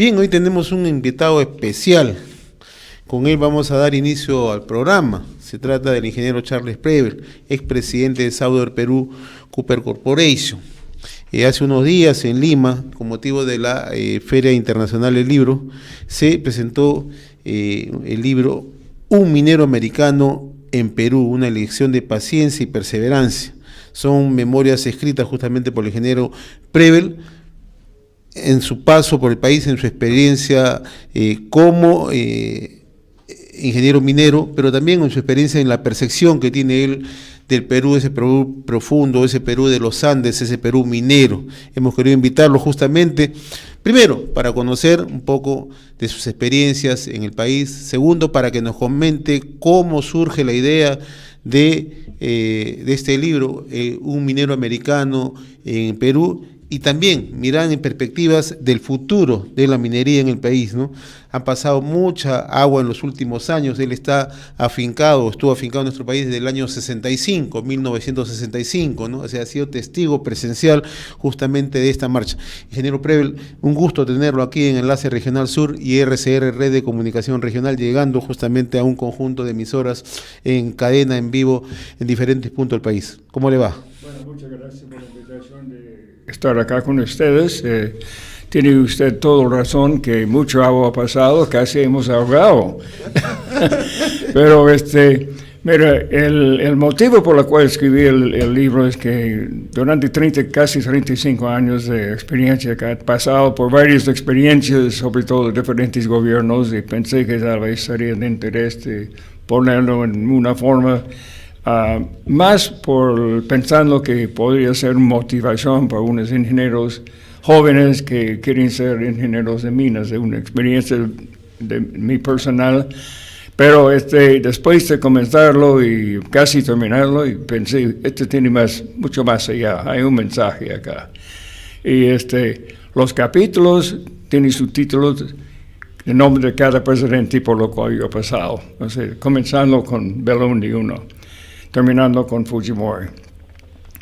Bien, hoy tenemos un invitado especial. Con él vamos a dar inicio al programa. Se trata del ingeniero Charles Prevel, expresidente de Sauder Perú Cooper Corporation. Hace unos días en Lima, con motivo de la Feria Internacional del Libro, se presentó el libro Un minero americano en Perú, una lección de paciencia y perseverancia. Son memorias escritas justamente por el ingeniero Prevel en su paso por el país, en su experiencia como ingeniero minero, pero también en su experiencia en la percepción que tiene él del Perú, ese Perú profundo, ese Perú de los Andes, ese Perú minero. Hemos querido invitarlo justamente, primero, para conocer un poco de sus experiencias en el país, segundo, para que nos comente cómo surge la idea de este libro, Un minero americano en Perú, y también mirar en perspectivas del futuro de la minería en el país, ¿no? Han pasado mucha agua en los últimos años. Él estuvo afincado en nuestro país desde el año 1965, ¿no? O sea, ha sido testigo presencial justamente de esta marcha. Ingeniero Prevel, un gusto tenerlo aquí en Enlace Regional Sur y RCR, Red de Comunicación Regional, llegando justamente a un conjunto de emisoras en cadena, en vivo, en diferentes puntos del país. ¿Cómo le va? Bueno, muchas gracias por la invitación de estar acá con ustedes. Tiene usted toda razón que mucho agua ha pasado, casi hemos ahogado. Pero mira, el motivo por el cual escribí el libro es que durante casi 35 años de experiencia, que he pasado por varias experiencias, sobre todo de diferentes gobiernos, y pensé que tal vez sería de interés de ponerlo en una forma más pensando que podría ser motivación para unos ingenieros jóvenes que quieren ser ingenieros de minas, de una experiencia de mi personal. Pero después de comenzarlo y casi terminarlo, y pensé, tiene mucho más allá, hay un mensaje acá. Y los capítulos tienen sus títulos, el nombre de cada presidente por lo cual yo he pasado. O sea, comenzando con Belundi 1. Terminando con Fujimori.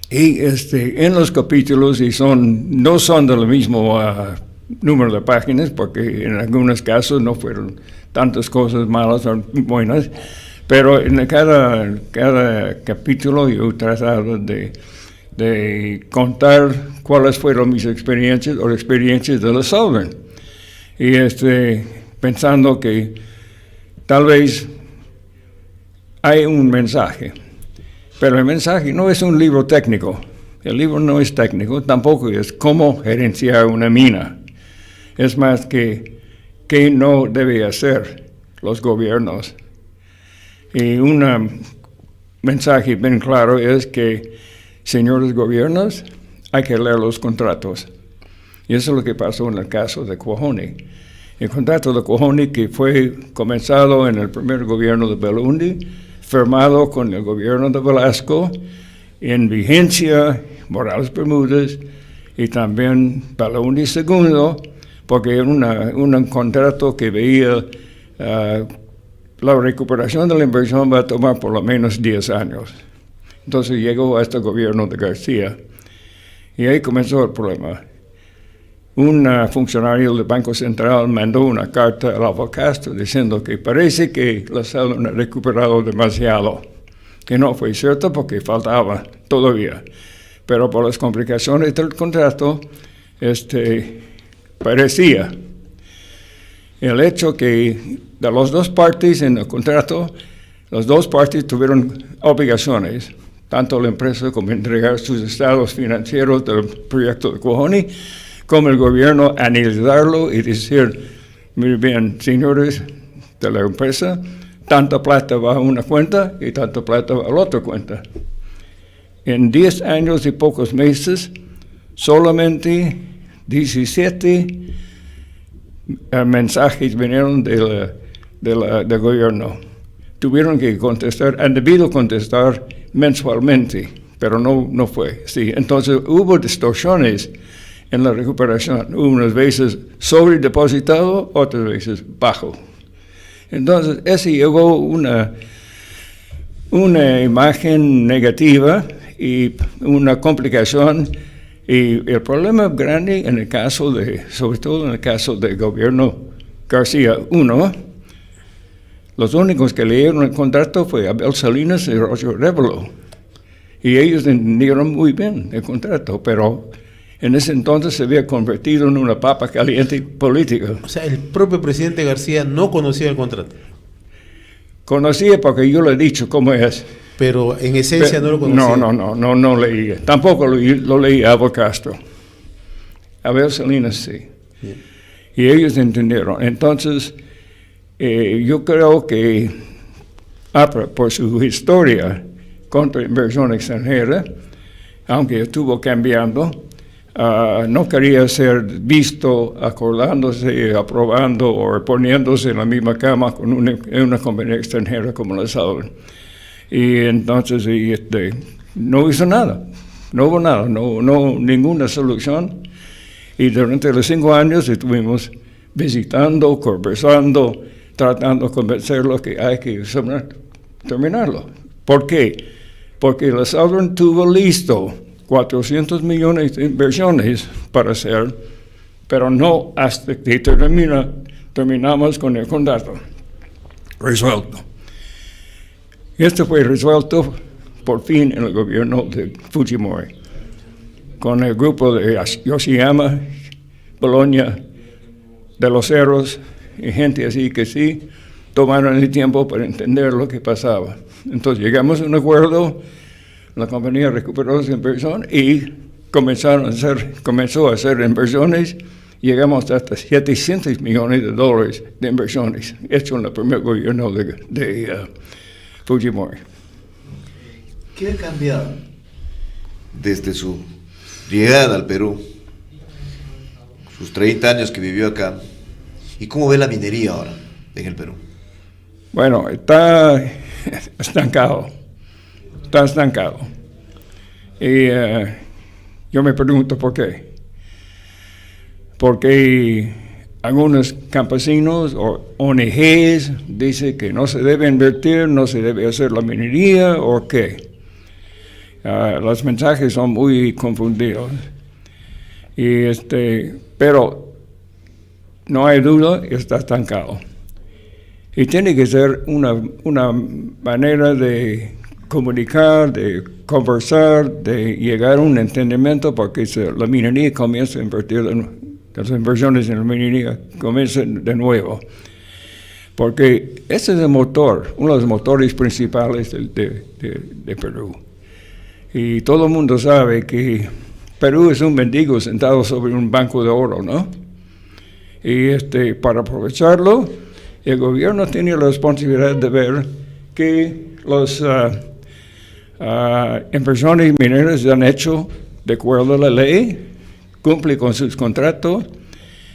Y en los capítulos, y no son del mismo número de páginas, porque en algunos casos no fueron tantas cosas malas o buenas, pero en cada capítulo yo he tratado de contar cuáles fueron mis experiencias o experiencias de la Southern. Y pensando que tal vez hay un mensaje. Pero el mensaje no es un libro técnico. El libro no es técnico, tampoco es cómo gerenciar una mina. Es más que qué no debe hacer los gobiernos. Y un mensaje bien claro es que, señores gobiernos, hay que leer los contratos. Y eso es lo que pasó en el caso de Cuajone. El contrato de Cuajone, que fue comenzado en el primer gobierno de Belundi, firmado con el gobierno de Velasco, en vigencia Morales Bermúdez y también Belundi II, porque era un contrato que veía la recuperación de la inversión va a tomar por lo menos 10 años. Entonces llegó a este gobierno de García y ahí comenzó el problema. Un funcionario del Banco Central mandó una carta al Alva Castro diciendo que parece que la Southern ha recuperado demasiado, que no fue cierto porque faltaba todavía. Pero por las complicaciones del contrato, parecía. El hecho que de las dos partes en el contrato, las dos partes tuvieron obligaciones, tanto la empresa como entregar sus estados financieros del proyecto de Cuajone, como el gobierno analizarlo y decir, muy bien, señores de la empresa, tanta plata va a una cuenta y tanta plata va a la otra cuenta. En 10 años y pocos meses, solamente 17 mensajes vinieron del gobierno. Tuvieron que contestar, han debido contestar mensualmente, pero no fue. Sí, entonces hubo distorsiones en la recuperación, unas veces sobredepositado, otras veces bajo. Entonces, ese llevó una imagen negativa y una complicación Y el problema grande en el caso sobre todo en el caso del gobierno García I, los únicos que leyeron el contrato fue Abel Salinas y Roger Révalo. Y ellos entendieron muy bien el contrato, pero en ese entonces se había convertido en una papa caliente política. O sea, el propio presidente García no conocía el contrato. Conocía porque yo le he dicho cómo es. Pero en esencia no lo conocía. No leía. Tampoco lo leía Abel Castro. Abel Salinas sí. Bien. Y ellos entendieron. Entonces, yo creo que APRA, por su historia contra inversión extranjera, aunque estuvo cambiando, no quería ser visto acordándose, aprobando o poniéndose en la misma cama con una compañía extranjera como la Southern. Y entonces no hizo nada, no hubo nada, no ninguna solución. Y durante los 5 años estuvimos visitando, conversando, tratando de convencerlos que hay que terminarlo. ¿Por qué? Porque la Southern tuvo listo 400 millones de inversiones para hacer, pero no hasta que terminamos con el contrato resuelto. Esto fue resuelto por fin en el gobierno de Fujimori, con el grupo de Yoshiyama, Bologna, de los Cerros, y gente así que sí tomaron el tiempo para entender lo que pasaba. Entonces llegamos a un acuerdo, la compañía recuperó su inversión y comenzó a hacer inversiones. Llegamos hasta 700 millones de dólares de inversiones, hecho en el primer gobierno de Fujimori. ¿Qué ha cambiado desde su llegada al Perú, sus 30 años que vivió acá, y cómo ve la minería ahora en el Perú? Bueno, está estancado. Y yo me pregunto por qué. Porque algunos campesinos o ONGs dicen que no se debe invertir, no se debe hacer la minería, o qué. Los mensajes son muy confundidos. Pero no hay duda, está estancado. Y tiene que ser una manera de comunicar, de conversar, de llegar a un entendimiento, porque la minería comienza a invertir, las inversiones en la minería comienzan de nuevo. Porque ese es el motor, uno de los motores principales de Perú. Y todo el mundo sabe que Perú es un mendigo sentado sobre un banco de oro, ¿no? Y para aprovecharlo, el gobierno tiene la responsabilidad de ver que las inversiones mineras se han hecho de acuerdo a la ley, cumple con sus contratos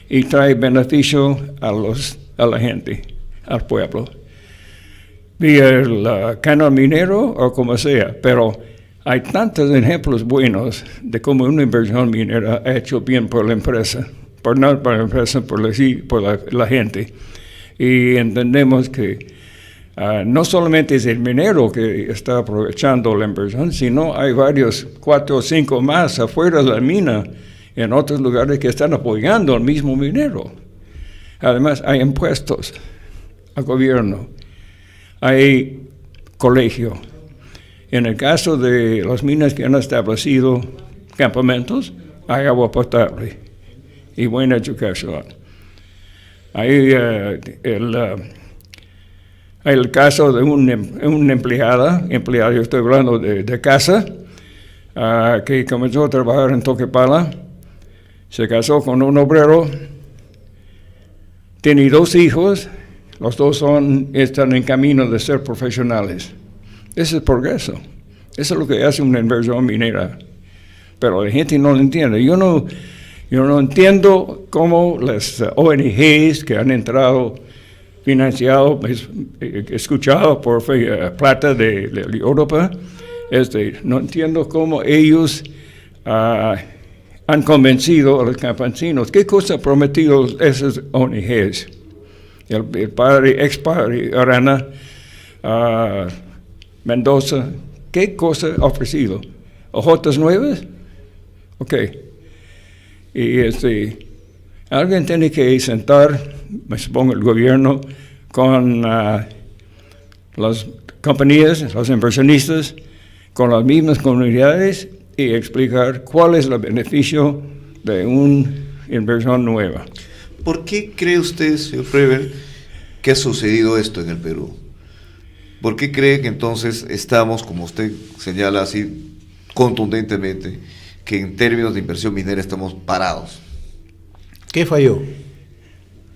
y trae beneficio a la gente, al pueblo, vía el canon minero o como sea. Pero hay tantos ejemplos buenos de cómo una inversión minera ha hecho bien por la empresa, por la gente. Y entendemos que no solamente es el minero que está aprovechando la inversión, sino hay varios, 4 o 5 más afuera de la mina, en otros lugares que están apoyando al mismo minero. Además, hay impuestos al gobierno, hay colegio. En el caso de las minas que han establecido campamentos, hay agua potable y buena educación. Hay el caso de una empleada, yo estoy hablando de casa, que comenzó a trabajar en Toquepala, se casó con un obrero, tiene 2 hijos, los 2 están en camino de ser profesionales. Ese es progreso. Eso es lo que hace una inversión minera. Pero la gente no lo entiende. Yo no entiendo cómo las ONGs que han entrado, financiado, escuchado por plata de Europa, no entiendo cómo ellos han convencido a los campesinos. ¿Qué cosa ha prometido esas ONGs? El ex padre Arana, Mendoza, ¿qué cosa ha ofrecido? ¿Ojotas nuevas? Ok. Y alguien tiene que sentar, me supongo el gobierno, con las compañías, los inversionistas, con las mismas comunidades y explicar cuál es el beneficio de una inversión nueva. ¿Por qué cree usted, señor Prevel, que ha sucedido esto en el Perú? ¿Por qué cree que entonces estamos, como usted señala así contundentemente, que en términos de inversión minera estamos parados? ¿Qué falló?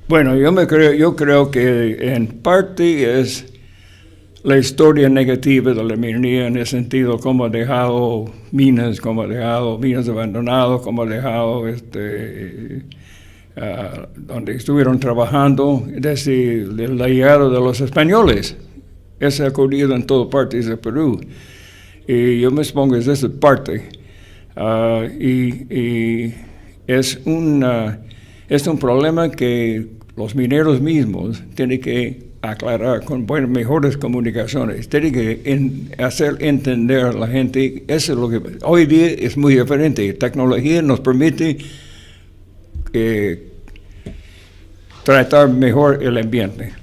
Bueno, yo creo que en parte es la historia negativa de la minería, en el sentido cómo ha dejado minas abandonadas, cómo ha dejado donde estuvieron trabajando desde la llegada de los españoles. Eso ha ocurrido en todas partes del Perú. Y yo me supongo que es esa parte. Y es un problema que los mineros mismos tienen que aclarar con mejores comunicaciones. Tienen que hacer entender a la gente. Eso es lo que hoy día es muy diferente. La tecnología nos permite tratar mejor el ambiente.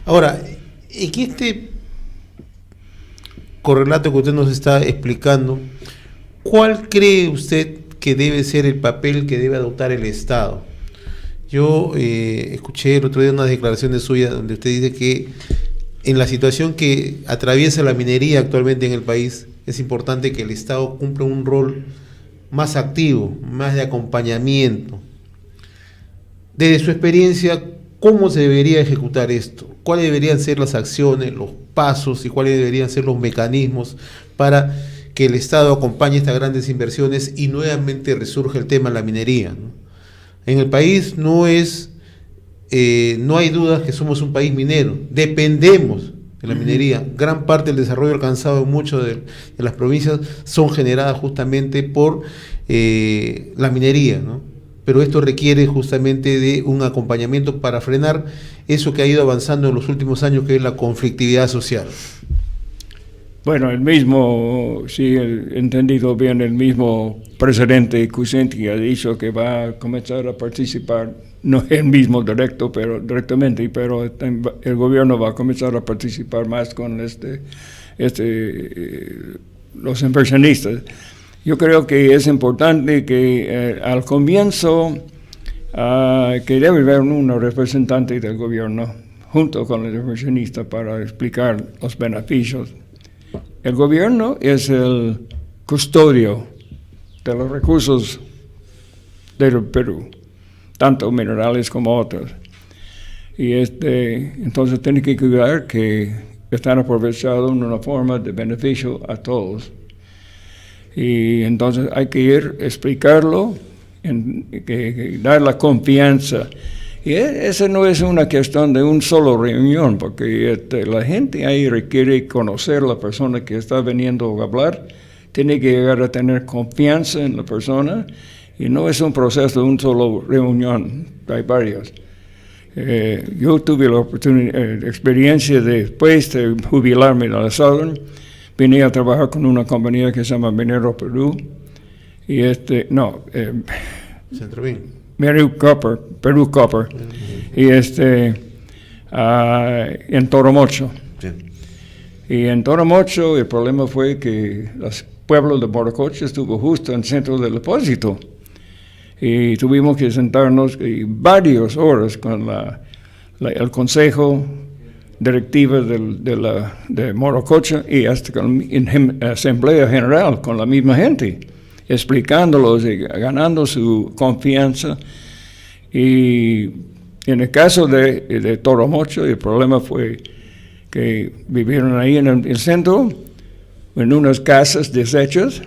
Ahora, en este correlato que usted nos está explicando, ¿cuál cree usted que debe ser el papel que debe adoptar el Estado? Yo escuché el otro día unas declaraciones suyas donde usted dice que en la situación que atraviesa la minería actualmente en el país, es importante que el Estado cumpla un rol más activo, más de acompañamiento. Desde su experiencia, ¿cómo se debería ejecutar esto? ¿Cuáles deberían ser las acciones, los pasos y cuáles deberían ser los mecanismos para que el Estado acompañe estas grandes inversiones y nuevamente resurja el tema de la minería, ¿no? En el país no hay dudas que somos un país minero, dependemos de la minería. Gran parte del desarrollo alcanzado en muchas de las provincias son generadas justamente por la minería, ¿no? Pero esto requiere justamente de un acompañamiento para frenar eso que ha ido avanzando en los últimos años, que es la conflictividad social. Bueno, si he entendido bien, el mismo presidente Kuczynski ha dicho que va a comenzar a participar, no el mismo directamente, pero el gobierno va a comenzar a participar más con los inversionistas. Yo creo que es importante que al comienzo que debe haber un representante del gobierno junto con el inversionista para explicar los beneficios. El gobierno es el custodio de los recursos del Perú, tanto minerales como otros. Y entonces tiene que cuidar que están aprovechados en una forma de beneficio a todos. Y entonces hay que explicarlo, dar la confianza. Y esa no es una cuestión de una sola reunión, porque la gente ahí requiere conocer a la persona que está viniendo a hablar, tiene que llegar a tener confianza en la persona, y no es un proceso de una sola reunión, hay varios. Yo tuve la experiencia después de jubilarme de la Southern, vine a trabajar con una compañía que se llama Minero Perú, y Perú Copper, y en Toromocho. Sí. Y en Toromocho el problema fue que el pueblo de Morococha estuvo justo en el centro del depósito, y tuvimos que sentarnos varias horas con el consejo directiva de Morococha y hasta en asamblea general con la misma gente, explicándolos y ganando su confianza. Y en el caso de Toromocho, el problema fue que vivieron ahí en el centro, en unas casas deshechas,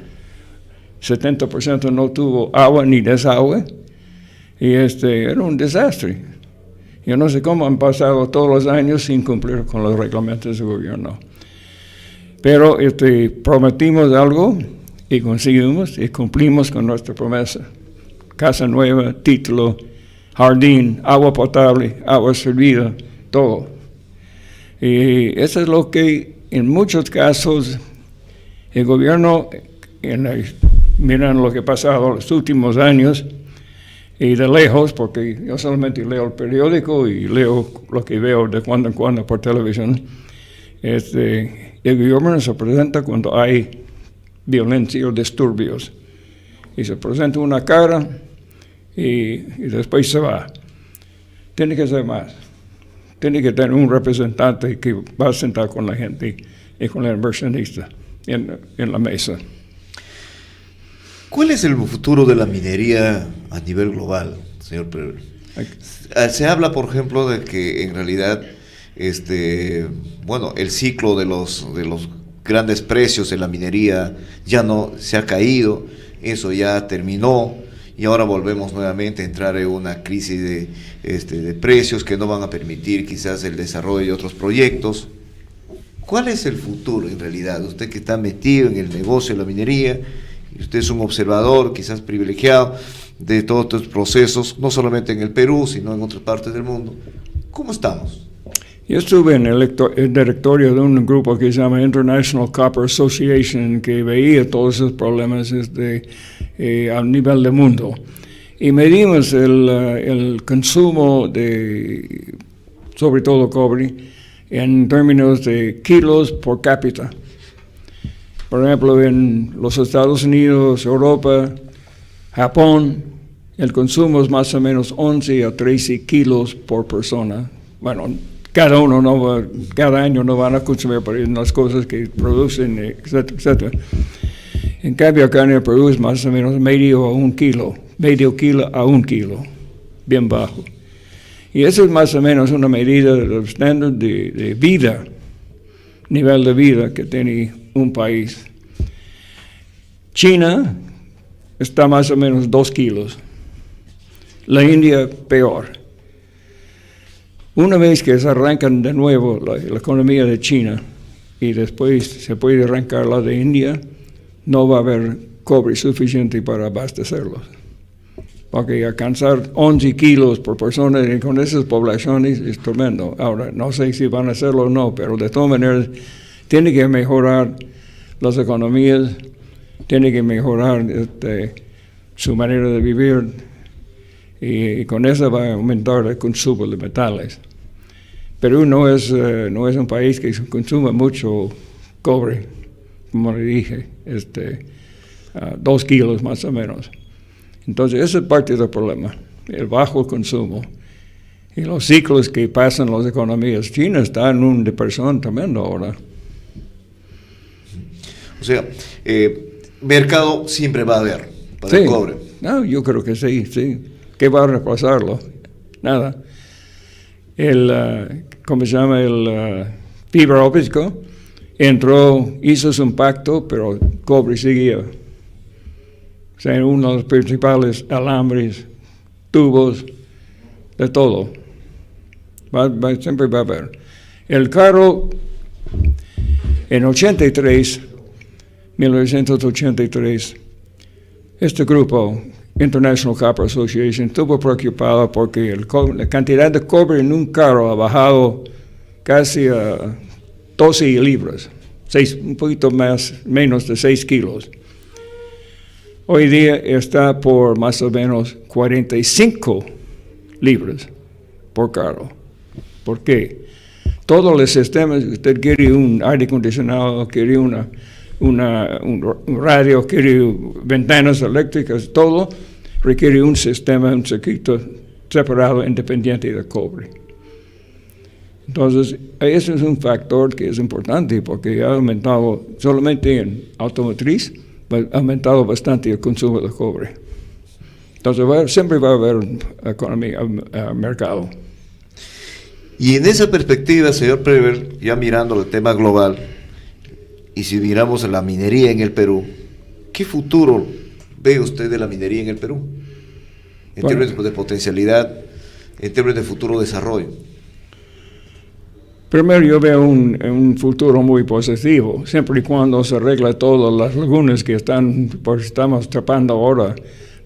70% no tuvo agua ni desagüe, y era un desastre. Yo no sé cómo han pasado todos los años sin cumplir con los reglamentos del gobierno. Pero prometimos algo y conseguimos y cumplimos con nuestra promesa. Casa nueva, título, jardín, agua potable, agua servida, todo. Y eso es lo que en muchos casos el gobierno, en la mirando lo que ha pasado en los últimos años, y de lejos, porque yo solamente leo el periódico y leo lo que veo de cuando en cuando por televisión, el gobierno se presenta cuando hay violencia o disturbios. Y se presenta una cara y después se va. Tiene que ser más. Tiene que tener un representante que va a sentar con la gente y con el inversionista en la mesa. ¿Cuál es el futuro de la minería a nivel global, señor Prevel? Se habla, por ejemplo, de que en realidad el ciclo de los grandes precios en la minería ya no se ha caído, eso ya terminó y ahora volvemos nuevamente a entrar en una crisis de precios que no van a permitir quizás el desarrollo de otros proyectos. ¿Cuál es el futuro en realidad? Usted que está metido en el negocio de la minería, y usted es un observador quizás privilegiado de todos estos procesos, no solamente en el Perú, sino en otras partes del mundo. ¿Cómo estamos? Yo estuve en el directorio de un grupo que se llama International Copper Association, que veía todos esos problemas a nivel del mundo. Y medimos el consumo de, sobre todo cobre, en términos de kilos por cápita. Por ejemplo, en los Estados Unidos, Europa, Japón, el consumo es más o menos 11 a 13 kilos por persona. Bueno, cada año no van a consumir las cosas que producen, etcétera, etcétera. En cambio, acá en el Perú es más o menos medio kilo a 1 kilo, bien bajo. Y eso es más o menos una medida del estándar de vida, nivel de vida que tiene un país. China está más o menos 2 kilos. La India peor. Una vez que se arrancan de nuevo la economía de China y después se puede arrancar la de India, no va a haber cobre suficiente para abastecerlos. Porque alcanzar 11 kilos por persona con esas poblaciones es tremendo. Ahora, no sé si van a hacerlo o no, pero de todas maneras tiene que mejorar las economías, tiene que mejorar su manera de vivir y con eso va a aumentar el consumo de metales. Perú no es un país que consuma mucho cobre, como le dije, 2 kilos más o menos. Entonces, esa es parte del problema, el bajo consumo y los ciclos que pasan las economías. China está en una depresión tremenda ahora. O sea, mercado siempre va a haber para el cobre. No, yo creo que sí. ¿Qué va a reemplazarlo? Nada. ¿Cómo se llama? El fibra óptica entró, hizo su impacto, pero el cobre seguía. O sea, uno de los principales alambres, tubos, de todo. Siempre va a haber. El carro, en 1983, este grupo, International Copper Association, estuvo preocupado porque la cantidad de cobre en un carro ha bajado casi a 12 libras, un poquito menos de 6 kilos. Hoy día está por más o menos 45 libras por carro. ¿Por qué? Todos los sistemas, usted quiere un aire acondicionado, quiere un radio, quiere ventanas eléctricas, todo requiere un sistema, un circuito separado, independiente del cobre. Entonces, ese es un factor que es importante porque ha aumentado solamente en automotriz, ha aumentado bastante el consumo de cobre. Entonces, siempre va a haber economía, mercado. Y en esa perspectiva, señor Prevel, ya mirando el tema global, y si miramos la minería en el Perú, ¿qué futuro ve usted de la minería en el Perú? En términos de potencialidad, en términos de futuro desarrollo. Primero yo veo un futuro muy positivo, siempre y cuando se arregla todas las lagunas que estamos tapando ahora.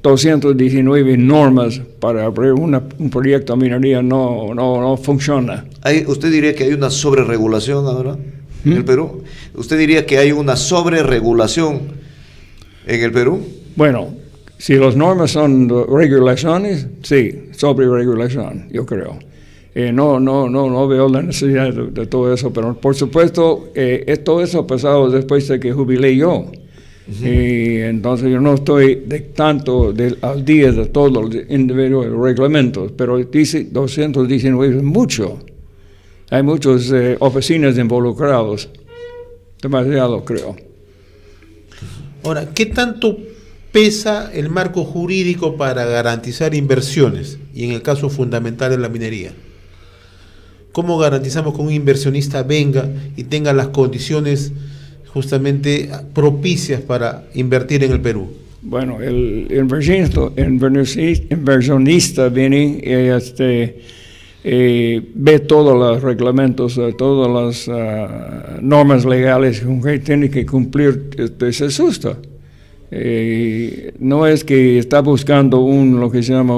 219 normas para abrir un proyecto de minería no funciona. ¿Usted diría que hay una sobreregulación ahora en el Perú? ¿Usted diría que hay una sobreregulación en el Perú? Bueno, si las normas son regulaciones, sí, sobre regulación, yo creo. No veo la necesidad de todo eso, pero por supuesto, todo eso ha pasado después de que jubilé yo. Y entonces yo no estoy al día de todos los individuos reglamentos, pero dice 219 es mucho. Hay muchas oficinas involucradas, demasiado creo. Ahora, ¿qué tanto pesa el marco jurídico para garantizar inversiones y en el caso fundamental de la minería? ¿Cómo garantizamos que un inversionista venga y tenga las condiciones justamente propicias para invertir en el Perú? Bueno, el inversionista viene y ve todos los reglamentos, todas las normas legales que tiene que cumplir, se asusta. No es que está buscando lo que se llama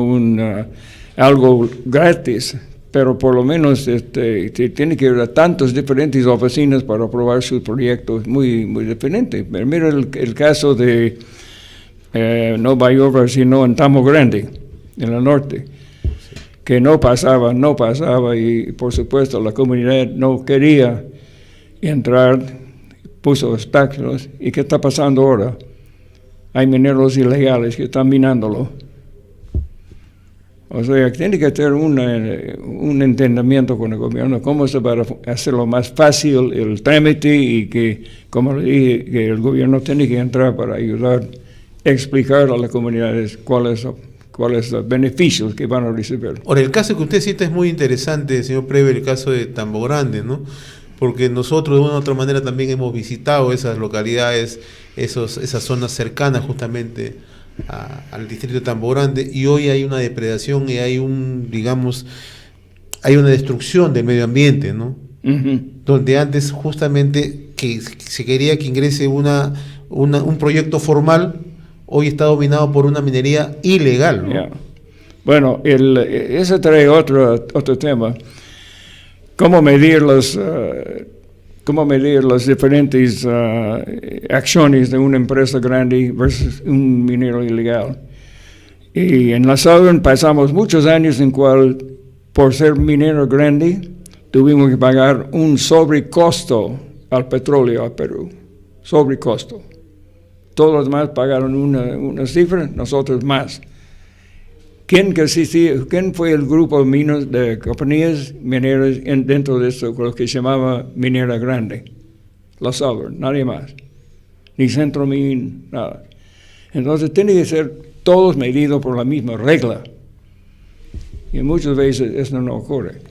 algo gratis, pero por lo menos tiene que ir a tantas diferentes oficinas para aprobar sus proyectos muy, muy diferentes. Mira el caso de no Bayova, sino en Tambo Grande, en el norte, que no pasaba, y por supuesto la comunidad no quería entrar, puso obstáculos. ¿Y qué está pasando ahora? Hay mineros ilegales que están minándolo. O sea, tiene que tener un entendimiento con el gobierno, cómo se va a hacerlo más fácil el trámite y que, como le dije, que el gobierno tiene que entrar para ayudar, explicar a las comunidades cuáles los beneficios que van a recibir. Ahora, el caso que usted cita es muy interesante, señor Prevel, el caso de Tambo Grande, ¿no? Porque nosotros de una u otra manera también hemos visitado esas localidades, esas zonas cercanas justamente al distrito de Tambo Grande, y hoy hay una depredación y hay hay una destrucción del medio ambiente, ¿no? Donde antes justamente que se quería que ingrese un proyecto formal, hoy está dominado por una minería ilegal, ¿no? Yeah. Bueno, ese trae otro tema. ¿Cómo medir las diferentes acciones de una empresa grande versus un minero ilegal? Y en la Southern pasamos muchos años en cual, por ser minero grande, tuvimos que pagar un sobrecosto al petróleo a Perú. Sobrecosto. Todos los demás pagaron una cifra, nosotros más. ¿Quién fue el grupo de compañías mineras dentro de esto, lo que se llamaba minera grande? La Southern, nadie más. Ni Centromin, nada. Entonces tiene que ser todos medidos por la misma regla. Y muchas veces eso no ocurre.